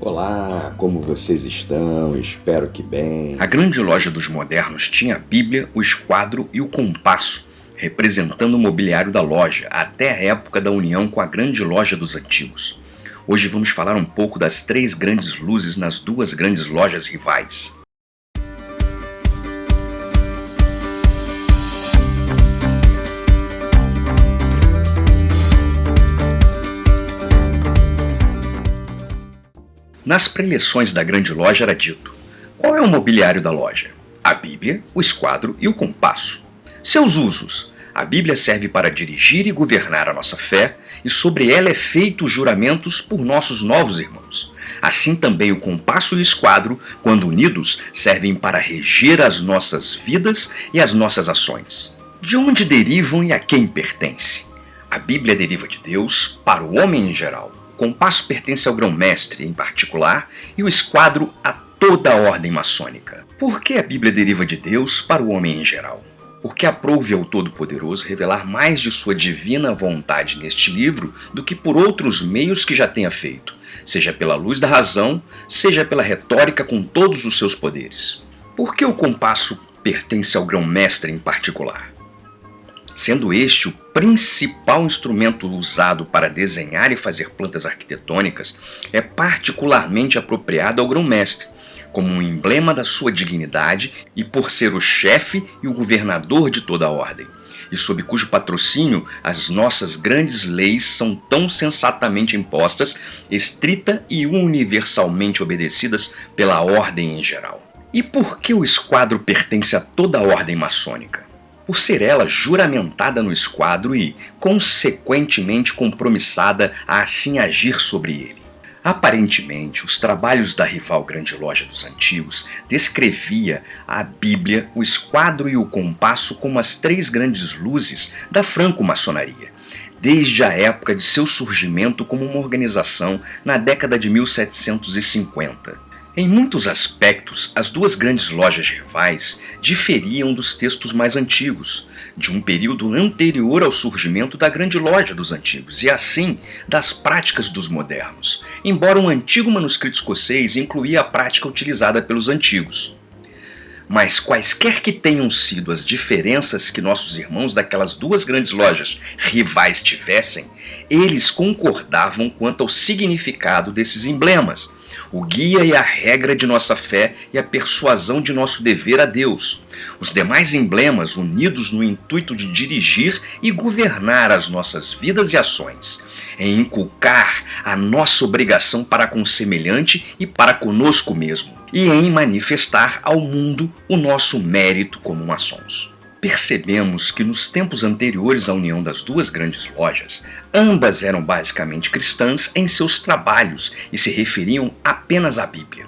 Olá, como vocês estão? Espero que bem. A Grande Loja dos Modernos tinha a Bíblia, o esquadro e o compasso, representando o mobiliário da loja, até a época da união com a Grande Loja dos Antigos. Hoje vamos falar um pouco das três grandes luzes nas duas grandes lojas rivais. Nas preleções da Grande Loja era dito: qual é o mobiliário da loja? A Bíblia, o esquadro e o compasso. Seus usos: a Bíblia serve para dirigir e governar a nossa fé, e sobre ela é feito os juramentos por nossos novos irmãos. Assim também o compasso e o esquadro, quando unidos, servem para reger as nossas vidas e as nossas ações. De onde derivam e a quem pertence? A Bíblia deriva de Deus para o homem em geral. O compasso pertence ao grão-mestre em particular e o esquadro a toda a ordem maçônica. Por que a Bíblia deriva de Deus para o homem em geral? Porque aprouve ao Todo-Poderoso revelar mais de sua divina vontade neste livro do que por outros meios que já tenha feito, seja pela luz da razão, seja pela retórica com todos os seus poderes. Por que o compasso pertence ao grão-mestre em particular? Sendo este o principal instrumento usado para desenhar e fazer plantas arquitetônicas, é particularmente apropriado ao grão-mestre, como um emblema da sua dignidade e por ser o chefe e o governador de toda a ordem, e sob cujo patrocínio as nossas grandes leis são tão sensatamente impostas, estrita e universalmente obedecidas pela ordem em geral. E por que o esquadro pertence a toda a ordem maçônica? Por ser ela juramentada no esquadro e, consequentemente, compromissada a assim agir sobre ele. Aparentemente, os trabalhos da rival Grande Loja dos Antigos descrevia a Bíblia, o esquadro e o compasso como as três grandes luzes da franco-maçonaria, desde a época de seu surgimento como uma organização na década de 1750. Em muitos aspectos, as duas grandes lojas rivais diferiam dos textos mais antigos, de um período anterior ao surgimento da Grande Loja dos Antigos, e assim das práticas dos modernos, embora um antigo manuscrito escocês incluía a prática utilizada pelos antigos. Mas quaisquer que tenham sido as diferenças que nossos irmãos daquelas duas grandes lojas rivais tivessem, eles concordavam quanto ao significado desses emblemas, o guia e a regra de nossa fé e a persuasão de nosso dever a Deus. Os demais emblemas unidos no intuito de dirigir e governar as nossas vidas e ações, em inculcar a nossa obrigação para com o semelhante e para conosco mesmo, e em manifestar ao mundo o nosso mérito como maçons. Percebemos que nos tempos anteriores à união das duas grandes lojas, ambas eram basicamente cristãs em seus trabalhos e se referiam apenas à Bíblia.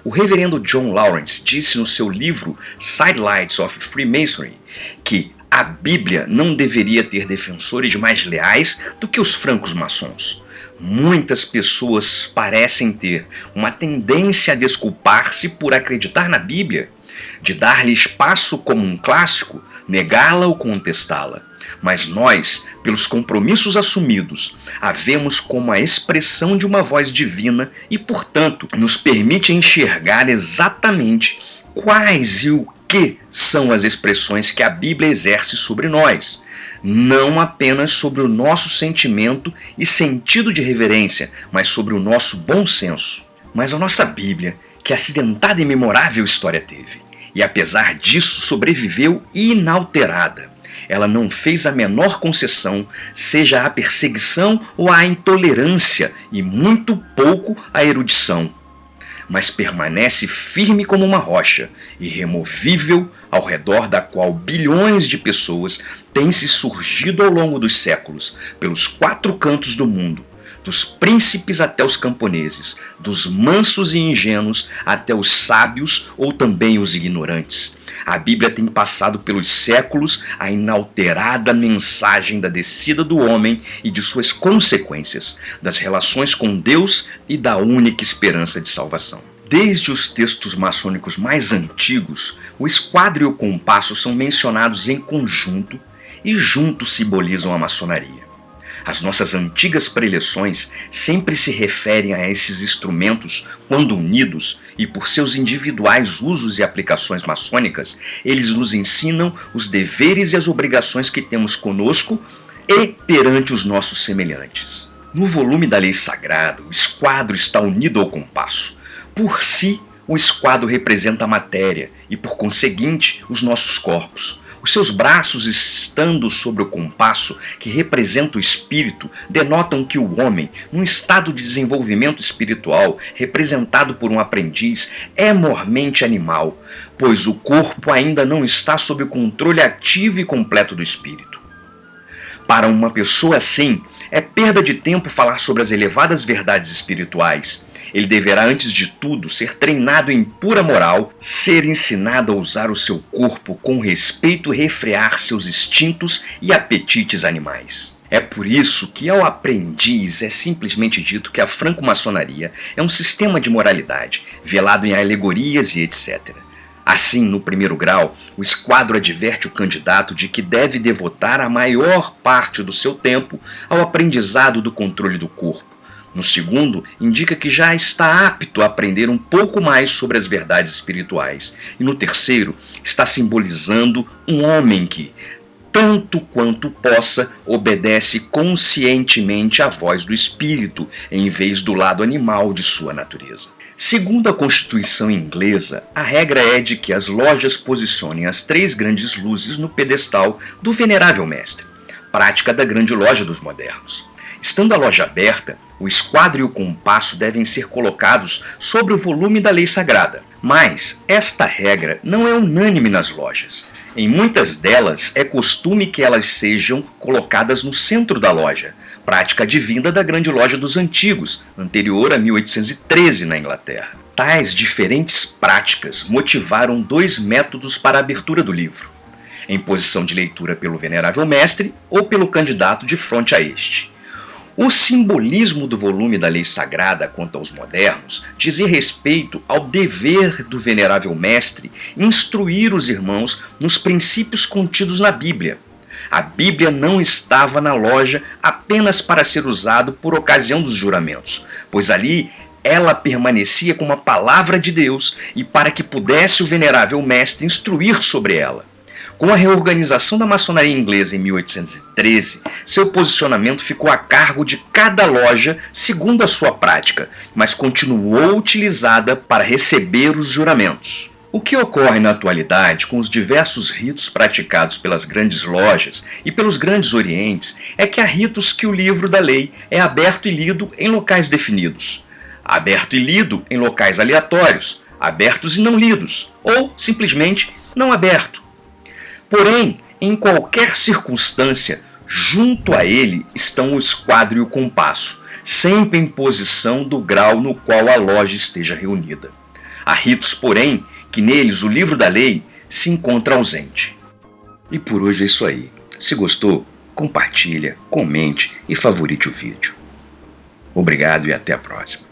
O reverendo John Lawrence disse no seu livro Sidelights of Freemasonry que a Bíblia não deveria ter defensores mais leais do que os francos maçons. Muitas pessoas parecem ter uma tendência a desculpar-se por acreditar na Bíblia, de dar-lhe espaço como um clássico, negá-la ou contestá-la. Mas nós, pelos compromissos assumidos, a vemos como a expressão de uma voz divina e, portanto, nos permite enxergar exatamente quais e o que são as expressões que a Bíblia exerce sobre nós, não apenas sobre o nosso sentimento e sentido de reverência, mas sobre o nosso bom senso. Mas a nossa Bíblia, que acidentada e memorável história teve, e apesar disso sobreviveu inalterada. Ela não fez a menor concessão, seja à perseguição ou à intolerância, e muito pouco à erudição, mas permanece firme como uma rocha, irremovível, ao redor da qual bilhões de pessoas têm se surgido ao longo dos séculos, pelos quatro cantos do mundo, dos príncipes até os camponeses, dos mansos e ingênuos até os sábios ou também os ignorantes. A Bíblia tem passado pelos séculos a inalterada mensagem da descida do homem e de suas consequências, das relações com Deus e da única esperança de salvação. Desde os textos maçônicos mais antigos, o esquadro e o compasso são mencionados em conjunto e juntos simbolizam a maçonaria. As nossas antigas preleções sempre se referem a esses instrumentos quando unidos, e por seus individuais usos e aplicações maçônicas, eles nos ensinam os deveres e as obrigações que temos conosco e perante os nossos semelhantes. No volume da Lei Sagrada, o esquadro está unido ao compasso. Por si, o esquadro representa a matéria e, por conseguinte, os nossos corpos. Os seus braços estando sobre o compasso, que representa o espírito, denotam que o homem, num estado de desenvolvimento espiritual, representado por um aprendiz, é mormente animal, pois o corpo ainda não está sob o controle ativo e completo do espírito. Para uma pessoa assim, é perda de tempo falar sobre as elevadas verdades espirituais. Ele deverá, antes de tudo, ser treinado em pura moral, ser ensinado a usar o seu corpo com respeito e refrear seus instintos e apetites animais. É por isso que ao aprendiz é simplesmente dito que a franco-maçonaria é um sistema de moralidade, velado em alegorias e etc. Assim, no primeiro grau, o esquadro adverte o candidato de que deve devotar a maior parte do seu tempo ao aprendizado do controle do corpo. No segundo, indica que já está apto a aprender um pouco mais sobre as verdades espirituais. E no terceiro, está simbolizando um homem que, tanto quanto possa, obedece conscientemente à voz do espírito, em vez do lado animal de sua natureza. Segundo a Constituição inglesa, a regra é de que as lojas posicionem as 3 grandes luzes no pedestal do Venerável Mestre, prática da Grande Loja dos Modernos. Estando a loja aberta, o esquadro e o compasso devem ser colocados sobre o volume da Lei Sagrada. Mas esta regra não é unânime nas lojas. Em muitas delas é costume que elas sejam colocadas no centro da loja, prática advinda da Grande Loja dos Antigos, anterior a 1813 na Inglaterra. Tais diferentes práticas motivaram 2 métodos para a abertura do livro: em posição de leitura pelo Venerável Mestre ou pelo candidato de fronte a este. O simbolismo do volume da Lei Sagrada quanto aos modernos dizia respeito ao dever do Venerável Mestre instruir os irmãos nos princípios contidos na Bíblia. A Bíblia não estava na loja apenas para ser usado por ocasião dos juramentos, pois ali ela permanecia como a palavra de Deus e para que pudesse o Venerável Mestre instruir sobre ela. Com a reorganização da maçonaria inglesa em 1813, seu posicionamento ficou a cargo de cada loja segundo a sua prática, mas continuou utilizada para receber os juramentos. O que ocorre na atualidade com os diversos ritos praticados pelas grandes lojas e pelos grandes orientes é que há ritos que o livro da lei é aberto e lido em locais definidos, aberto e lido em locais aleatórios, abertos e não lidos, ou simplesmente não aberto. Porém, em qualquer circunstância, junto a ele estão o esquadro e o compasso, sempre em posição do grau no qual a loja esteja reunida. Há ritos, porém, que neles o livro da lei se encontra ausente. E por hoje é isso aí. Se gostou, compartilha, comente e favorite o vídeo. Obrigado e até a próxima.